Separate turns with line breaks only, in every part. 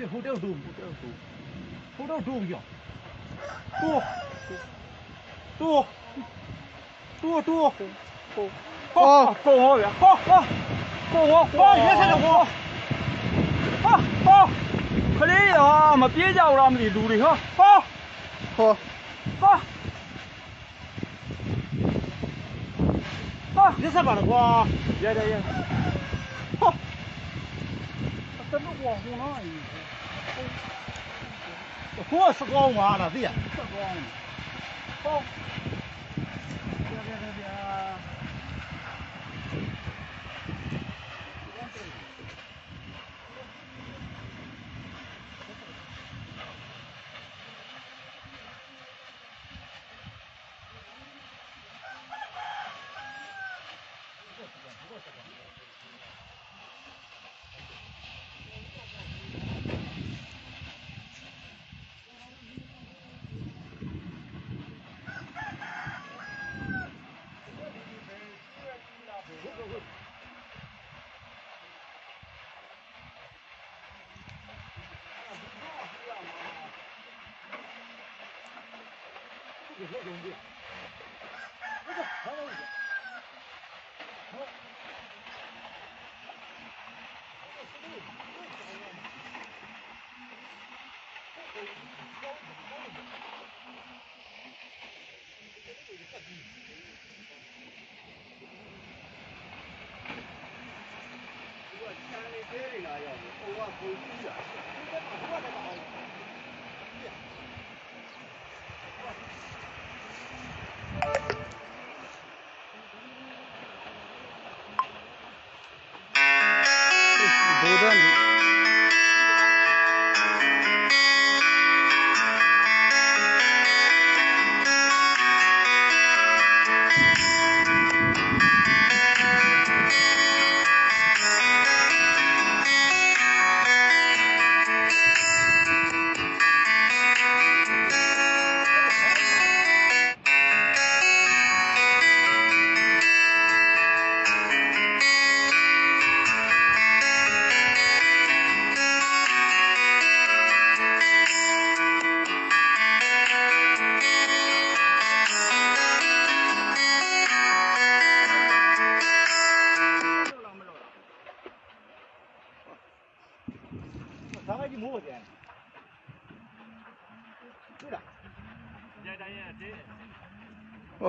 别后头多，后头多不要，多，好，够好了，好，好，也才能好，可怜呀，没别家我们的路的哈，好，你啥办的瓜？也，好，真的网红了，我是高嘛了，对呀，是高，好，别。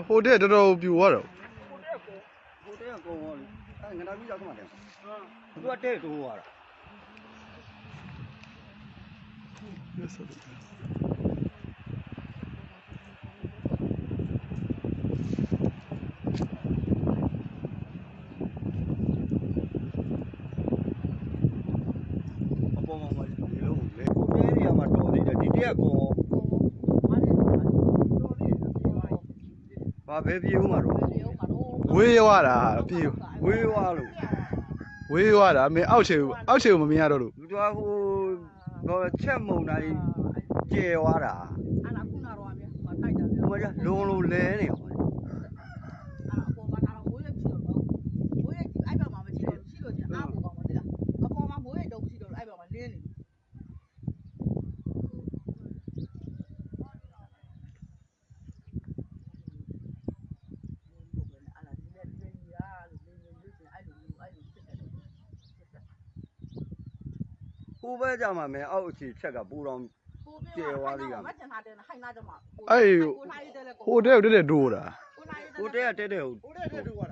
ဟိုတဲ့တော်တော်ပြူသွားတော့
ဟိုတဲ့ကောလေငါတို့ရောက်တော့တယ်သူကတဲ့တိုးသွားတာအပေါ်မှာဒီလိုလေကိုတဲနေရာမှာတော်သေးတယ်ဒီတက်ကောဘာပဲပြေဦးမှာတော့
ဝေးရွာတာပြူ
ဝေးွားလို့
ဝေးရွာတာမင်းအောက်ခြေကိုမမြင်ရတော့လို့
သူကဟိုချက်မုံတိုင်းကျဲွားတာ
အဲ့ဒါခုနတော့အမြဲဟိုတိုက်တာ
ဟိုကလုံးလုံးလဲနေအောင်
အဲ့ဒါအပေါ်မှာဒါတော့မိုးရွက်ရှိတော့မိုးရွက်အဲ့ဘက်မှာမရှိတော့ရှိလို့ကျအားကိုကောင်းမသိလားအပေါ်မှာမိုးရွက်တော့မရှိတော့အဲ့ဘက်မှာလင်းနေ
ဟိုဘက်ကြမှာမင်းအောက်အခြေချက်ကပူတော်ကျဲွားလေးက
မချင်တာတယ်ဟိုင်းနာကြမှာ
အဲ့ဟိုတဲ့ဒိုးတာ
ဟိုတဲကတဲတဲ့ဟို
တဲ့တူသွားတာ